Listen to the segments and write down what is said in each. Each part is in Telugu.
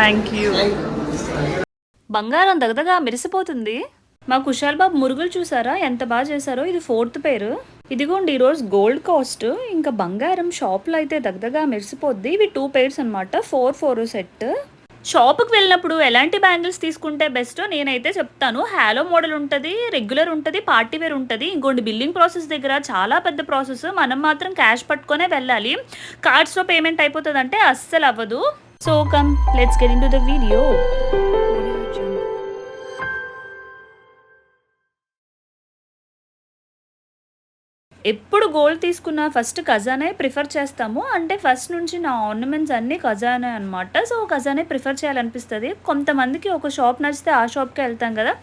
Thank you. బంగారం దగదగా మెరిసిపోతుంది. మా కుశాల్ బాబు మురుగులు చూసారా ఎంత బాగా చేశారో. ఇది 4th పేరు. ఇదిగోండి ఈరోజు గోల్డ్ కాస్ట్. ఇంకా బంగారం షాప్లో అయితే దగదగా మెరిసిపోద్ది. ఇవి 2 pairs అనమాట. 4 సెట్. షాప్కి వెళ్ళినప్పుడు ఎలాంటి బ్యాంగిల్స్ తీసుకుంటే బెస్ట్ నేనైతే చెప్తాను. హ్యాలో మోడల్ ఉంటుంది, రెగ్యులర్ ఉంటుంది, పార్టీ వేర్ ఉంటుంది. ఇంకోటి బిల్లింగ్ ప్రాసెస్ దగ్గర చాలా పెద్ద ప్రాసెస్. మనం మాత్రం క్యాష్ పట్టుకొనే వెళ్ళాలి. కార్డ్స్లో పేమెంట్ అయిపోతుందంటే అస్సలు అవ్వదు. So come let's get into the video. ఎప్పుడు గోల్డ్ తీసుకున్న ఫస్ట్ ఖజానే ప్రిఫర్ చేస్తాము. అంటే ఫస్ట్ నుంచి నా ఆర్నమెంట్స్ అన్నీ ఖజానే అనమాట. సో ఖజానే ప్రిఫర్ చేయాలనిపిస్తుంది. కొంతమందికి ఒక షాప్ నచ్చితే ఆ షాప్కే వెళ్తాం కదా.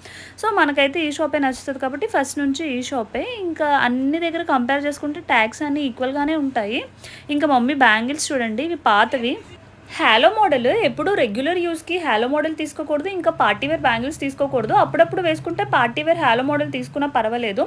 సో మనకైతే ఈ షాపే నచ్చుతుంది కాబట్టి ఫస్ట్ నుంచి ఈ షాపే. ఇంకా అన్ని దగ్గర కంపేర్ చేసుకుంటే ట్యాక్స్ అన్నీ ఈక్వల్గానే ఉంటాయి. ఇంకా మమ్మీ బ్యాంగిల్స్ చూడండి, ఇవి పాతవి. హ్యాలో మోడల్ ఎప్పుడు రెగ్యులర్ యూస్కి హ్యాలో మోడల్ తీసుకోకూడదు, ఇంకా పార్టీవేర్ బ్యాంగిల్స్ తీసుకోకూడదు. అప్పుడప్పుడు వేసుకుంటే పార్టీవేర్ హ్యాలో మోడల్ తీసుకున్నా పర్వాలేదు.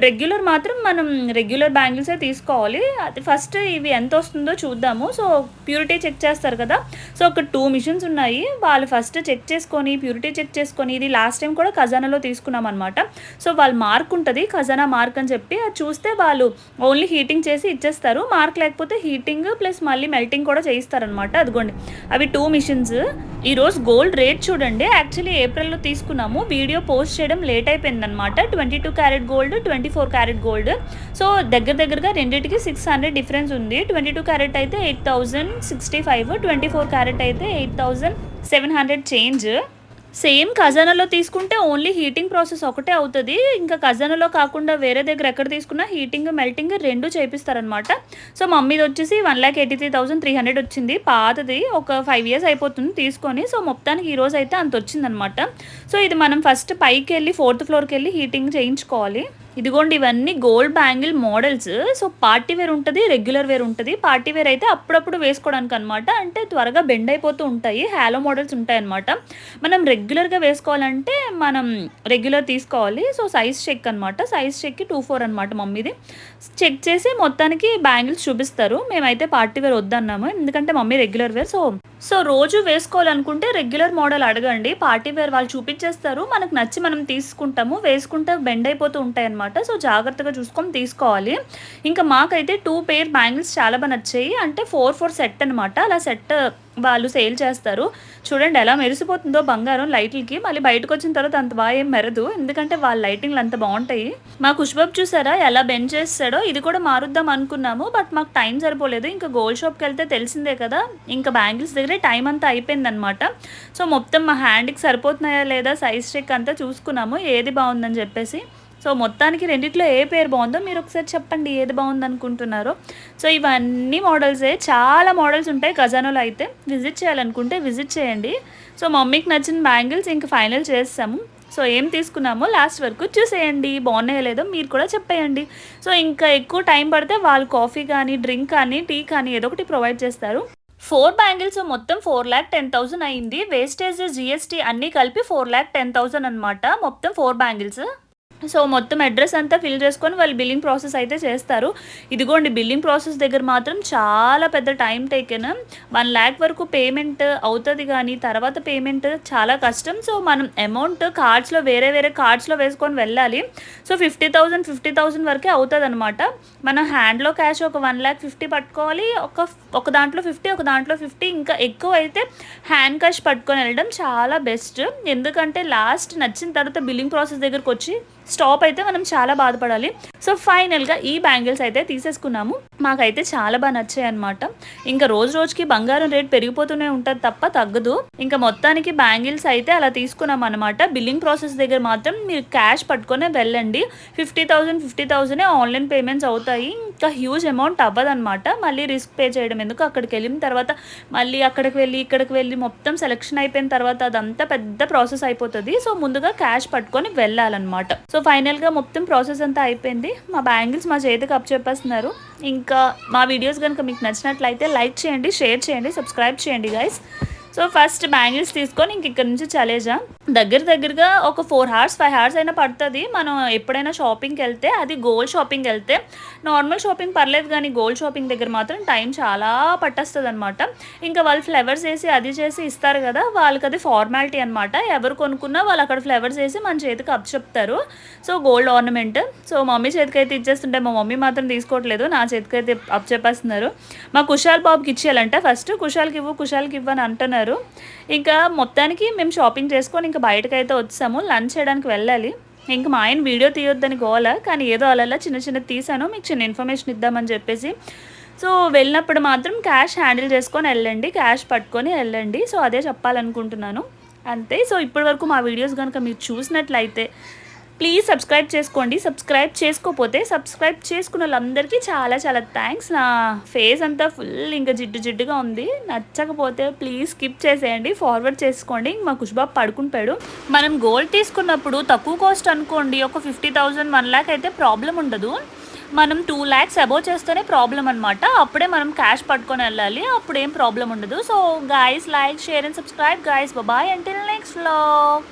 రెగ్యులర్ మాత్రం మనం రెగ్యులర్ బ్యాంగిల్సే తీసుకోవాలి. అది ఫస్ట్ ఇవి ఎంత వస్తుందో చూద్దాము. సో ప్యూరిటీ చెక్ చేస్తారు కదా. సో ఒక 2 మిషన్స్ ఉన్నాయి. వాళ్ళు ఫస్ట్ చెక్ చేసుకొని ప్యూరిటీ చెక్ చేసుకొని, ఇది లాస్ట్ టైం కూడా ఖజానాలో తీసుకున్నాం అనమాట. సో వాళ్ళు మార్క్ ఉంటుంది, ఖజానా మార్క్ అని చెప్పి అది చూస్తే వాళ్ళు ఓన్లీ హీటింగ్ చేసి ఇచ్చేస్తారు. మార్క్ లేకపోతే హీటింగ్ ప్లస్ మళ్ళీ మెల్టింగ్ కూడా చేయిస్తారనమాట. అది అవి 2 మిషన్స్. ఈరోజు గోల్డ్ రేట్ చూడండి. యాక్చువల్లీ ఏప్రిల్లో తీసుకున్నాము, వీడియో పోస్ట్ చేయడం లేట్ అయిపోయిందనమాట. 22 carat gold, 24 carat gold. So దగ్గరగా రెండింటికి 600 డిఫరెన్స్ ఉంది. 22 క్యారెట్ అయితే 8065, 24 క్యారెట్ అయితే 8700 చేంజ్. సేమ్ ఖజానాలో తీసుకుంటే ఓన్లీ హీటింగ్ ప్రాసెస్ ఒకటే అవుతుంది. ఇంకా ఖజానాలో కాకుండా వేరే దగ్గర ఎక్కడ తీసుకున్నా హీటింగ్ మెల్టింగ్ 2 చేపిస్తారనమాట. సో మమ్మీది వచ్చేసి 1,83,300 వచ్చింది. పాతది ఒక 5 years అయిపోతుంది తీసుకొని. సో మొత్తానికి ఈరోజు అయితే అంత వచ్చిందనమాట. సో ఇది మనం ఫస్ట్ పైకి వెళ్ళి 4th ఫ్లోర్కి వెళ్ళి హీటింగ్ చేయించుకోవాలి. ఇదిగోండి ఇవన్నీ gold bangle models. So party wear ఉంటుంది, రెగ్యులర్ వేర్ ఉంటుంది. పార్టీ వేర్ అయితే అప్పుడప్పుడు వేసుకోవడానికి అనమాట. అంటే త్వరగా బెండ్ అయిపోతూ ఉంటాయి. హ్యాలో మోడల్స్ ఉంటాయి అనమాట. మనం రెగ్యులర్గా వేసుకోవాలంటే మనం రెగ్యులర్ తీసుకోవాలి. సో సైజ్ చెక్ అనమాట. సైజ్ చెక్కి 24 అనమాట మమ్మీది. చెక్ చేసి మొత్తానికి బ్యాంగిల్స్ చూపిస్తారు. మేమైతే పార్టీ వేర్ వద్దన్నాము, ఎందుకంటే మమ్మీ రెగ్యులర్ వేర్. సో రోజు వేసుకోవాలనుకుంటే రెగ్యులర్ మోడల్ అడగండి. పార్టీ వేర్ వాళ్ళు చూపించేస్తారు. మనకు నచ్చి మనం తీసుకుంటాము. వేసుకుంటే బెండ్ అయిపోతూ ఉంటాయి అనమాట. సో జాగ్రత్తగా చూసుకొని తీసుకోవాలి. ఇంకా మాకైతే 2 pair బ్యాంగిల్స్ చాలా బాగా నచ్చాయి. అంటే 4 సెట్ అనమాట. అలా సెట్ వాళ్ళు సేల్ చేస్తారు. చూడండి ఎలా మెరిసిపోతుందో బంగారం లైట్లకి. మళ్ళీ బయటకు వచ్చిన తర్వాత అంత బాగా ఏం మెరదు, ఎందుకంటే వాళ్ళ లైటింగ్లు అంత బాగుంటాయి. మా కుష్బాబు చూసారా ఎలా బెండ్ చేస్తాడో. ఇది కూడా మారుద్దాం అనుకున్నాము, బట్ మాకు టైం సరిపోలేదు. ఇంకా గోల్డ్ షాప్కి వెళ్తే తెలిసిందే కదా, ఇంకా బ్యాంగిల్స్ దగ్గరే టైం అంతా అయిపోయిందనమాట. సో మొత్తం మా హ్యాండ్కి సరిపోతున్నాయా లేదా సైజ్ చెక్ అంతా చూసుకున్నాము, ఏది బాగుందని చెప్పేసి. సో మొత్తానికి రెండిట్లో ఏ పేరు బాగుందో మీరు ఒకసారి చెప్పండి, ఏది బాగుంది అనుకుంటున్నారో. సో ఇవన్నీ మోడల్సే, చాలా మోడల్స్ ఉంటాయి. ఖజానాలో అయితే విజిట్ చేయాలనుకుంటే విజిట్ చేయండి. సో మమ్మీకి నచ్చిన బ్యాంగిల్స్ ఇంకా ఫైనల్ చేస్తాము. సో ఏం తీసుకున్నామో లాస్ట్ వరకు చూసేయండి. బాగున్నాయో లేదో మీరు కూడా చెప్పేయండి. సో ఇంకా ఎక్కువ టైం పడితే వాళ్ళు కాఫీ కానీ డ్రింక్ కానీ టీ కానీ ఏదో ఒకటి ప్రొవైడ్ చేస్తారు. 4 బ్యాంగిల్స్ మొత్తం 4,10,000 అయింది. వేస్టేజ్ జిఎస్టీ అన్నీ కలిపి 4,10,000 అనమాట మొత్తం 4 బ్యాంగిల్స్. సో మొత్తం అడ్రస్ అంతా ఫిల్ చేసుకొని వాళ్ళు బిల్లింగ్ ప్రాసెస్ అయితే చేస్తారు. ఇదిగోండి బిల్లింగ్ ప్రాసెస్ దగ్గర మాత్రం చాలా పెద్ద టైం టేకెన్. 1 lakh వరకు పేమెంట్ అవుతుంది, కానీ తర్వాత పేమెంట్ చాలా కష్టం. సో మనం అమౌంట్ కార్డ్స్లో వేరే కార్డ్స్లో వేసుకొని వెళ్ళాలి. సో 50,000 వరకే అవుతుంది అనమాట. మనం హ్యాండ్లో క్యాష్ ఒక 1,50,000 పట్టుకోవాలి. ఒక దాంట్లో 50, ఒక దాంట్లో 50. ఇంకా ఎక్కువ అయితే హ్యాండ్ క్యాష్ పట్టుకొని వెళ్ళడం చాలా బెస్ట్. ఎందుకంటే లాస్ట్ నచ్చిన తర్వాత బిల్లింగ్ ప్రాసెస్ దగ్గరకు వచ్చి స్టాప్ అయితే మనం చాలా బాధపడాలి. సో ఫైనల్గా ఈ బ్యాంగిల్స్ అయితే తీసేసుకున్నాము. మాకైతే చాలా బాగా నచ్చాయి అనమాట. ఇంకా రోజుకి బంగారం రేట్ పెరిగిపోతూనే ఉంటుంది తప్ప తగ్గదు. ఇంకా మొత్తానికి బ్యాంగిల్స్ అయితే అలా తీసుకున్నాం అనమాట. బిల్లింగ్ ప్రాసెస్ దగ్గర మాత్రం మీరు క్యాష్ పట్టుకునే వెళ్ళండి. 50,000 ఆన్లైన్ పేమెంట్స్ అవుతాయి. ఇంకా హ్యూజ్ అమౌంట్ అవ్వదనమాట. మళ్ళీ రిస్క్ పే చేయడం ఎందుకు. అక్కడికి వెళ్ళిన తర్వాత మళ్ళీ ఇక్కడికి వెళ్ళి మొత్తం సెలెక్షన్ అయిపోయిన తర్వాత అదంతా పెద్ద ప్రాసెస్ అయిపోతుంది. సో ముందుగా క్యాష్ పట్టుకొని వెళ్ళాలన్నమాట. సో ఫైనల్గా మొత్తం ప్రాసెస్ అంతా అయిపోయింది. మా బ్యాంగిల్స్ మా చేతికి అప్ చెప్పేస్తున్నారు. ఇంకా మా వీడియోస్ కనుక మీకు నచ్చినట్లయితే లైక్ చేయండి, షేర్ చేయండి, సబ్స్క్రైబ్ చేయండి గైస్. సో ఫస్ట్ బ్యాంగిల్స్ తీసుకొని ఇక్కడ నుంచి చలేజా దగ్గరగా ఒక 4 అవర్స్ 5 అవర్స్ అయినా పడుతుంది. మనం ఎప్పుడైనా షాపింగ్కి వెళ్తే, అది గోల్డ్ షాపింగ్కి వెళ్తే. నార్మల్ షాపింగ్ పర్లేదు కానీ గోల్డ్ షాపింగ్ దగ్గర మాత్రం టైం చాలా పట్టేస్తుంది అనమాట. ఇంకా వాళ్ళు ఫ్లవర్స్ వేసి అది చేసి ఇస్తారు కదా, వాళ్ళకి అది ఫార్మాలిటీ అనమాట. ఎవరు కొనుక్కున్నా వాళ్ళు అక్కడ ఫ్లవర్స్ వేసి మన చేతికి చెప్తారు. So gold ornament. So mummy చేతికి అయితే ఇచ్చేస్తుంటే మా మమ్మీ మాత్రం తీసుకోవట్లేదు, నా చేతికి అయితే చెప్పేస్తున్నారు. మా కుషాల్ బాబుకి ఇచ్చేయాలంట ఫస్ట్. కుషాల్కి ఇవ్వు అని అంటున్నారు. ఇంకా మొత్తానికి మేము షాపింగ్ చేసుకొని ఇంకా బయటకైతే వచ్చాము. లంచ్ చేయడానికి వెళ్ళాలి. ఇంక మా ఆయన వీడియో తీయొద్దని గోల, కానీ ఏదో అలా చిన్న తీసాను, మీకు చిన్న ఇన్ఫర్మేషన్ ఇద్దామని చెప్పేసి. సో వెళ్ళినప్పుడు మాత్రం క్యాష్ హ్యాండిల్ చేసుకొని వెళ్ళండి, క్యాష్ పట్టుకొని వెళ్ళండి. సో అదే చెప్పాలనుకుంటున్నాను, అంతే. సో ఇప్పటి వరకు మా వీడియోస్ కనుక మీరు చూసినట్లయితే ప్లీజ్ సబ్స్క్రైబ్ చేసుకోండి. సబ్స్క్రైబ్ చేసుకోకపోతే సబ్స్క్రైబ్ చేసుకున్న వాళ్ళందరికీ చాలా చాలా థ్యాంక్స్. నా ఫేస్ అంతా ఫుల్ ఇంకా జిడ్డుగా ఉంది. నచ్చకపోతే ప్లీజ్ స్కిప్ చేసేయండి, ఫార్వర్డ్ చేసుకోండి. మా కుష్బాబు పడుకుంటాడు. మనం గోల్డ్ తీసుకున్నప్పుడు తక్కువ కాస్ట్ అనుకోండి, ఒక 50,000 1 lakh అయితే ప్రాబ్లం ఉండదు. మనం 2 lakhs అబోవ్ చేస్తేనే ప్రాబ్లం అనమాట. అప్పుడే మనం క్యాష్ పట్టుకొని వెళ్ళాలి, అప్పుడు ఏం ప్రాబ్లం ఉండదు. So guys, like, share and subscribe guys. Bye until next vlog.